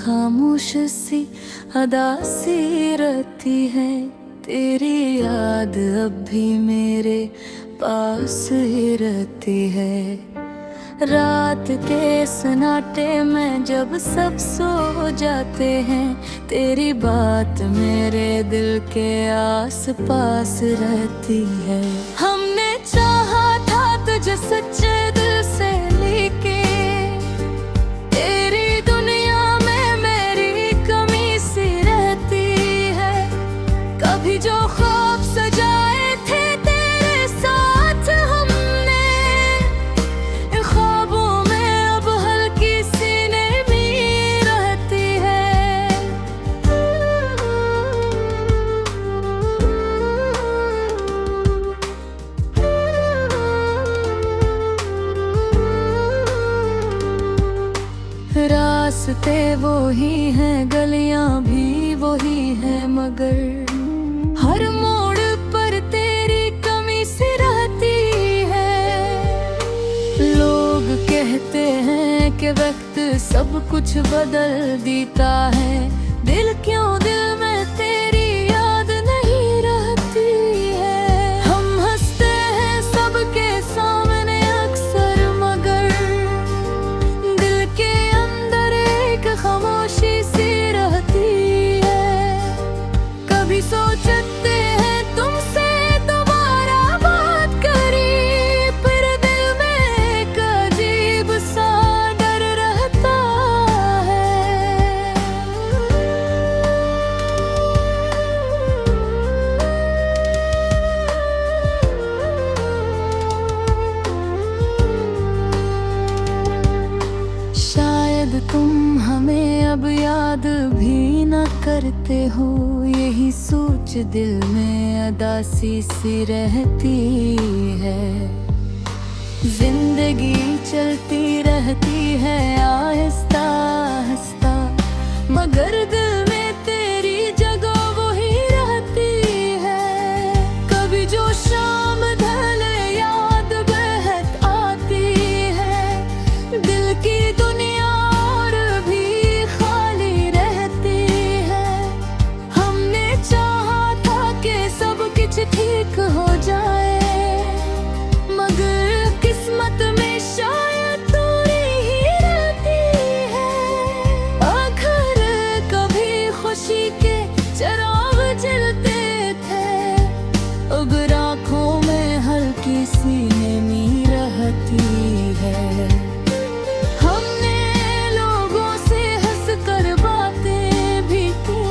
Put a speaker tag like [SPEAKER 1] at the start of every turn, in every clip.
[SPEAKER 1] खामोश सी अदा सी रहती है, तेरी याद अब भी मेरे पास ही रहती है। रात के सन्नाटे में जब सब सो जाते हैं, तेरी बात मेरे दिल के आस पास रहती है। हमने चाहा था तुझे सच्चे दिल से, लेके तेरी दुनिया में मेरी कमी सी रहती है। कभी जो ख्वाब सजाए थे तेरे साथ हमने, इन ख्वाबों में अब हल्की सी नमी रहती है। रास्ते वो ही हैं, गलियां भी वो ही हैं, मगर हर मोड़ पर तेरी कमी सी रहती है। लोग कहते हैं कि वक्त सब कुछ बदल देता है, दिल क्यों दिल में तेरी याद नहीं रहती है। हम हंसते हैं सबके सामने अक्सर, मगर दिल के अंदर एक खामोशी सी रहती है। कभी सोचते हैं तुमसे दोबारा बात करी, फिर दिल में एक अजीब सा डर रहता है। शायद तुम हमें अब याद भी न करते हो, यही सोच दिल में अदासी सी रहती है। जिंदगी चलती रहती है आहिस्ता आहिस्ता, मगर दिल में तेरी जगह वही रहती है। कभी जो शाम ढले याद बहत आती है, दिल की दुनिया और भी खाली रहती है। हमने चाहा था कि सब कुछ ठीक हो जाए, मगर किस्मत में शायद थोड़ी ही रहती है। अगर कभी खुशी के चिराग जलते थे, अगर आँखों में हल्की सी नमी रहती है। हमने लोगों से हंसकर बातें भी की,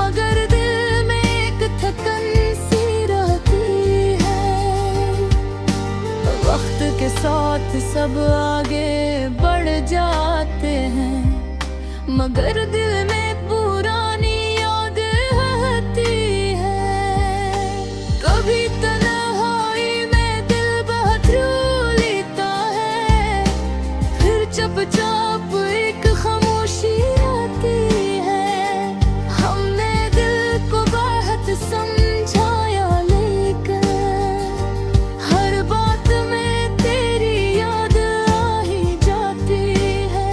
[SPEAKER 1] मगर दिल में एक थकन सी रहती है। वक्त के साथ सब आगे बढ़ जाते हैं, मगर दिल में पुरानी याद रहती है। कभी तन्हाई में दिल बहुत रो लेता है, फिर चुपचाप एक खामोशी आती है। हमने दिल को बहुत समझाया, लेकिन हर बात में तेरी याद आ ही जाती है।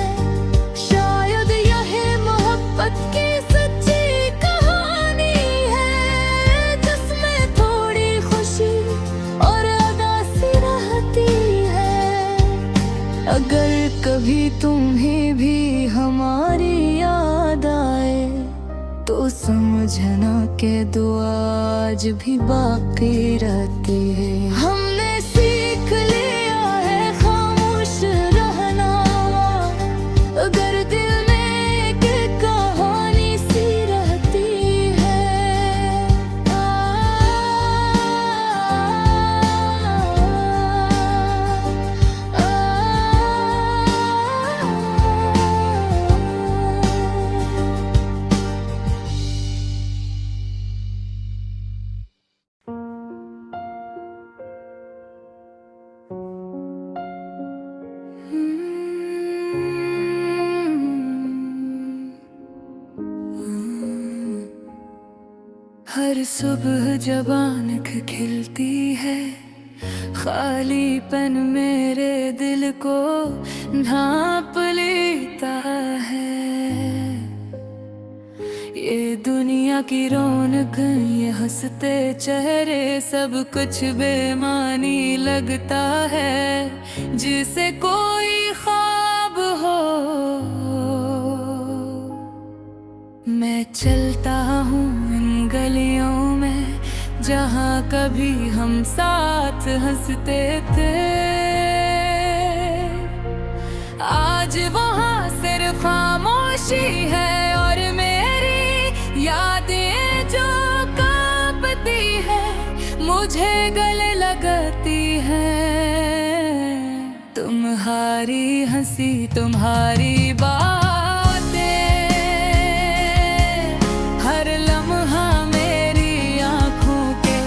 [SPEAKER 1] शायद यह मोहब्बत की सच्ची कहानी है, जिसमें थोड़ी खुशी और उदासी रहती है। अगर कभी तुम्हें भी हमारी याद आए, तो समझना कि दुआ आज भी बाकी रहती है। हमने सीख लिया है खामोश रहना, अगर दिल में एक कहानी सी रहती है। हर सुबह जब आँख खिलती है, खालीपन मेरे दिल को ढांप लेता है। ये दुनिया की रौनक, ये हंसते चेहरे, सब कुछ बेमानी लगता है, जिसे कोई ख्वाब हो। मैं चलता हूँ इन गलियों में जहाँ कभी हम साथ हंसते थे, आज वहाँ सिर्फ खामोशी है और मेरी यादें जो कांपती है, मुझे गले लगती है। तुम्हारी हंसी, तुम्हारी बातें हर लम्हा मेरी आंखों के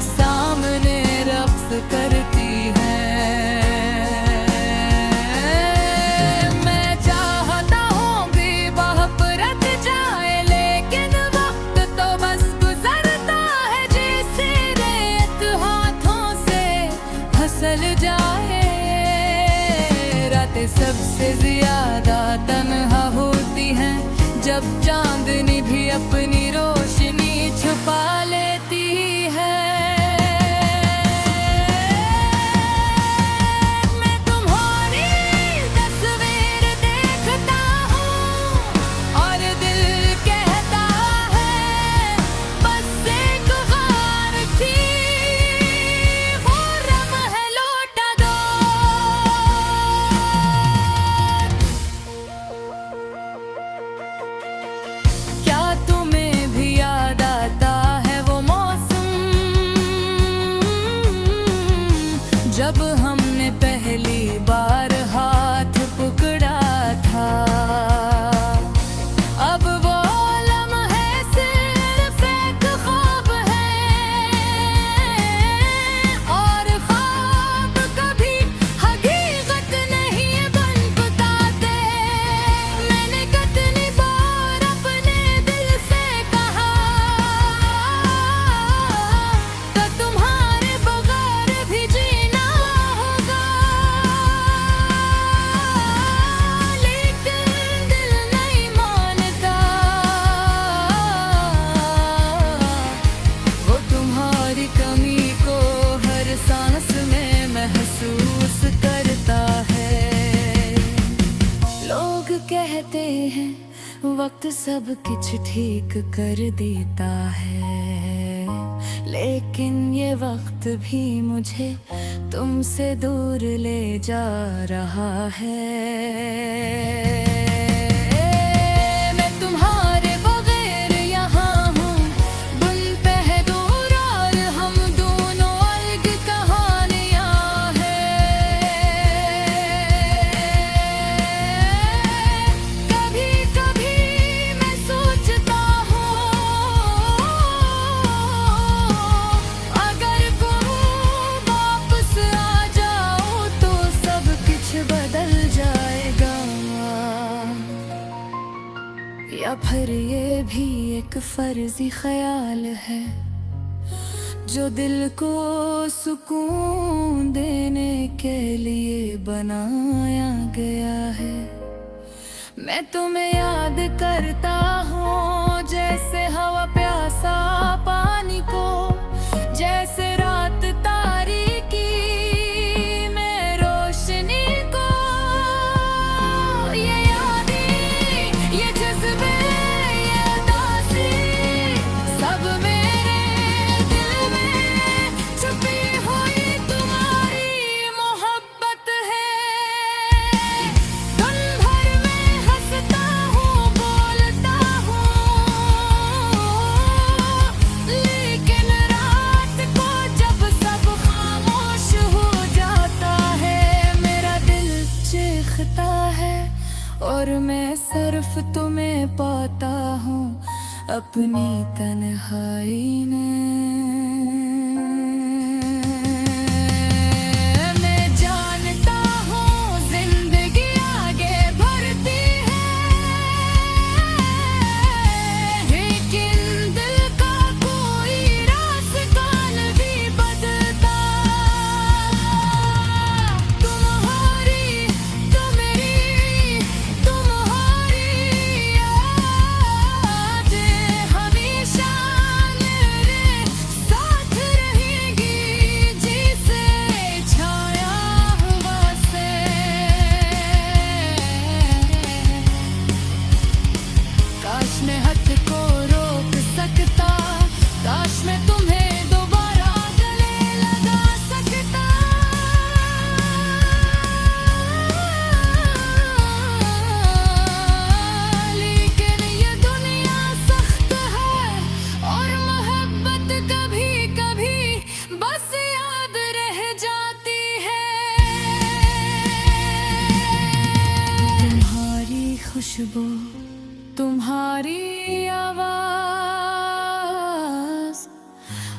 [SPEAKER 1] सामने रक्स करती है। सबसे ज्यादा तन्हा होती हैं जब चांदनी भी अपनी रोशनी छुपा लेती है। मैं तुम्हारी तस्वीर देखता हूँ और दिल कहता है बस एक बार थी, खुर्रम है लौटा दो। जब हमने पहली बार हाथ पकड़ा था, अब वो लम्हे सिर्फ एक ख्वाब है, और ख्वाब कभी हकीकत नहीं बन पाते। मैंने कितनी बार अपने दिल से कहा तो तुम्हारे बगैर भी जीना, सांस में महसूस करता है। लोग कहते हैं वक्त सब कुछ ठीक कर देता है, लेकिन ये वक्त भी मुझे तुमसे दूर ले जा रहा है। या फिर ये भी एक फर्जी ख्याल है जो दिल को सुकून देने के लिए बनाया गया है। मैं तुम्हें याद करता हूँ जैसे हवा प्यासा पानी को, जैसे रात तारीकी में रोशनी को। ये यादें, ये जज्बे, ये उदासी, सब मेरे दिल में छुपी हुई तुम्हारी मोहब्बत है। दिन भर मैं हंसता हूँ, बोलता हूँ, लेकिन रात को जब सब खामोश हो जाता है, मेरा दिल चीखता है और मैं सिर्फ तुम्हें पाता हूँ अपनी तन्हाई में। मैं जानता हूँ जिंदगी आगे बढ़ती है, लेकिन दिल का कोई रास्ता नहीं बदलता। तुम्हारी, तुम्हारी, तुम्हारी यादें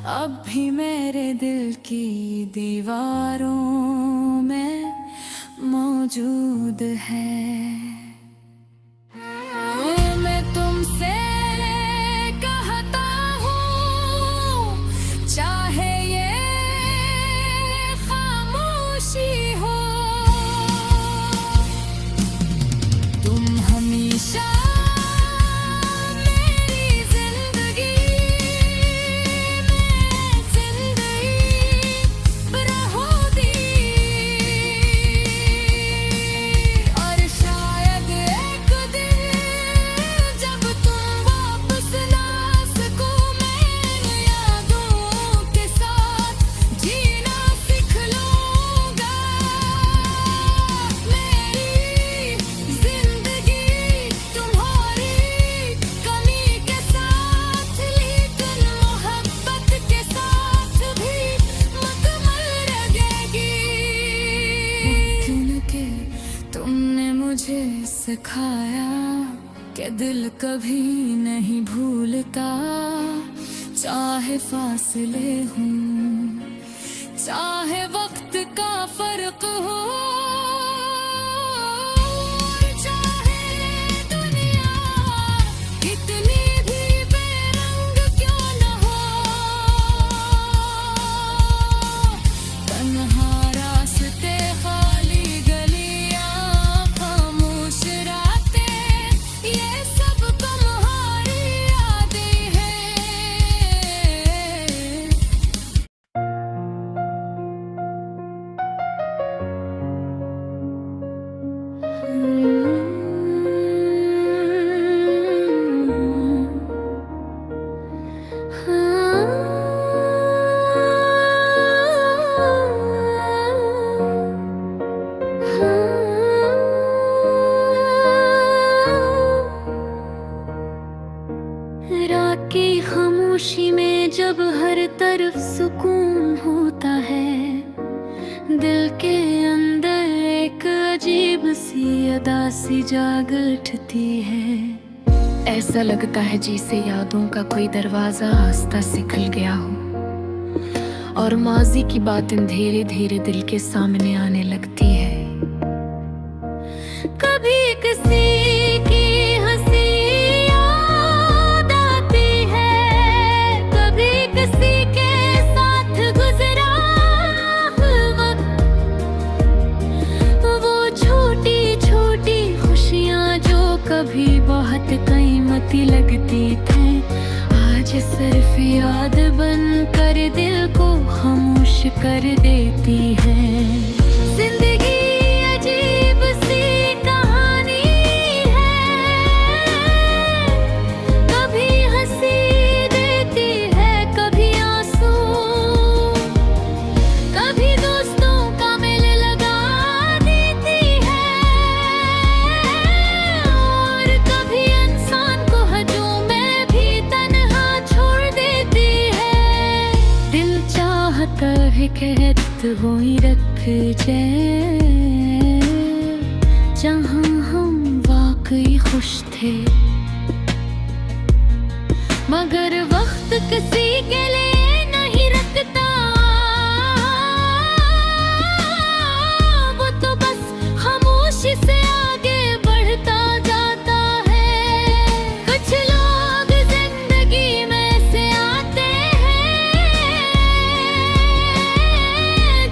[SPEAKER 1] अब भी मेरे दिल की दीवारों में मौजूद है। मैं तुमसे कहता हूँ, चाहे ये खामोशी हो, तुम हमेशा मेरी जिंदगी में जिंदगी रहोगी। और शायद एक दिन जब तुम वापस ना सको, मैं यादों के साथ जीना सीख लूंगा। मेरी जिंदगी तुम्हारी कमी के साथ, लेकिन मोहब्बत के साथ भी मुकम्मल रहेगी। मुमकिन के तुमने मुझे सिखाया कि दिल कभी नहीं भूलता, चाहे फासले हों, चाहे वक्त का फर्क हो, चाहे दुनिया कितनी भी बेरंग क्यों न हो। तन्हा रास्ते, खाली गलियां, खामोश रातें, ये सब तुम्हारी यादें हैं। रात की खामोशी में जब हर तरफ सुकून होता है, दिल के अंदर एक अजीब सी अदा सी जाग उठती है। ऐसा लगता है जैसे यादों का कोई दरवाजा आस्ता से खुल गया हो और माजी की बातें धीरे धीरे दिल के सामने आने लगती है। कभी किसी की हंसी याद आती है, कभी किसी के साथ गुजरा वक्त, वो छोटी छोटी खुशियाँ जो कभी बहुत कीमती लगती थी, आज सिर्फ याद बनकर दिल को खामोश कर देती है। जिंदगी अजीब सी कहानी है, कभी हंसी देती है, कभी आंसू, कभी दोस्तों का मेल लगा देती है, और कभी इंसान को हजों में भी तन्हा छोड़ देती है। दिल चाहता है कहत वो ही रख जाए जहाँ हम वाकई खुश थे, मगर वक्त किसी के लिए नहीं रखता, वो तो बस खामोशी से आगे बढ़ता जाता है। कुछ लोग जिंदगी में से आते हैं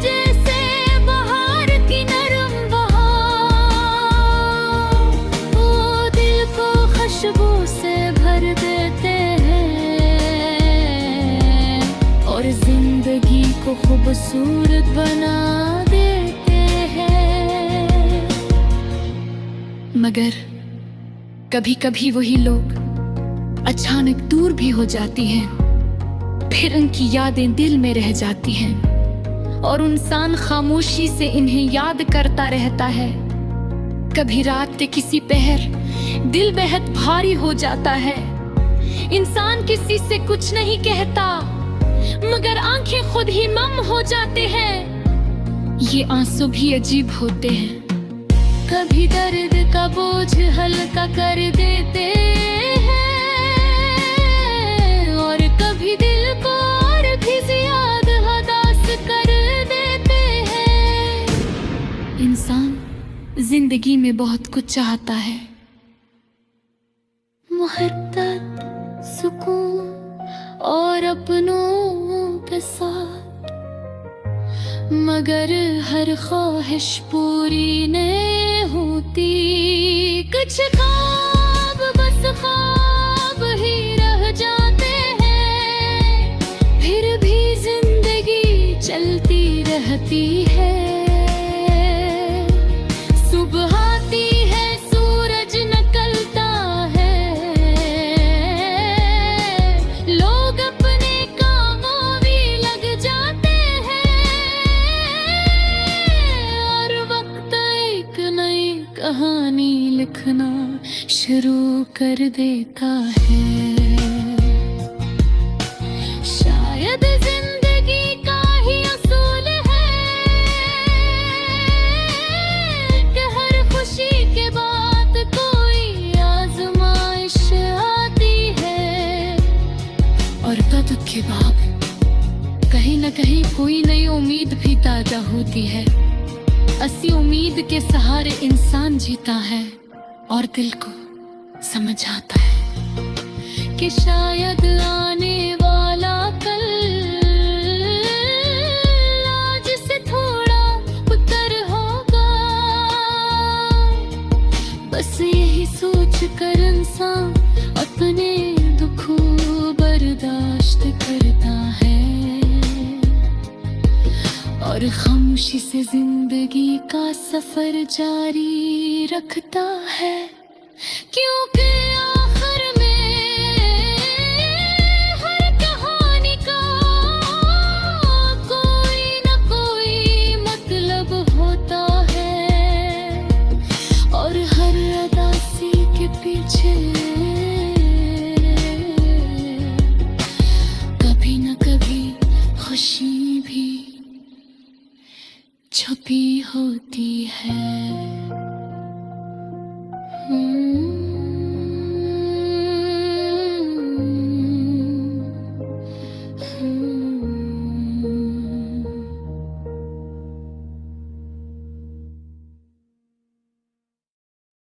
[SPEAKER 1] जैसे बहार की नरम बहार, वो दिल को खुशबू से भर देते हैं और जिंदगी को खूबसूरत बना देते हैं। मगर कभी कभी वही लोग अचानक दूर भी हो जाती हैं, फिर उनकी यादें दिल में रह जाती हैं और इंसान खामोशी से इन्हें याद करता रहता है। कभी रात के किसी पहर दिल बेहद भारी हो जाता है, इंसान किसी से कुछ नहीं कहता, मगर आंखें खुद ही मम हो जाते हैं। ये आंसू भी अजीब होते हैं, कभी दर्द का बोझ हल्का कर देते हैं और कभी दिल को और भी जिंदगी में बहुत कुछ चाहता है, मोहब्बत, सुकून और अपनों के साथ, मगर हर ख्वाहिश पूरी नहीं होती। कुछ ख्वाब बस ख्वाब ही रह जाते हैं, फिर भी जिंदगी चलती रहती है। सुबह आती है, सूरज निकलता है, लोग अपने कामों में लग जाते हैं, और वक्त एक नई कहानी लिखना शुरू कर देता है। शायद जिंदगी का ही असूल है कि हर खुशी के बाद कोई आजमाइश आती है, और दुख के बाद कहीं न कहीं कोई नई उम्मीद भी ताजा होती है। असली उम्मीद के सहारे इंसान जीता है, और दिल को समझ आता है कि शायद आने वाला कल आज से थोड़ा बेहतर होगा। बस यही सोच कर इंसान अपने दुखों बर्दाश्त करता है, और खामोशी से जिंदगी का सफर जारी रखता है, क्योंकि आखिर में हर कहानी का कोई न कोई मतलब होता है, और हर अदासी के पीछे कभी न कभी खुशी भी छुपी होती है।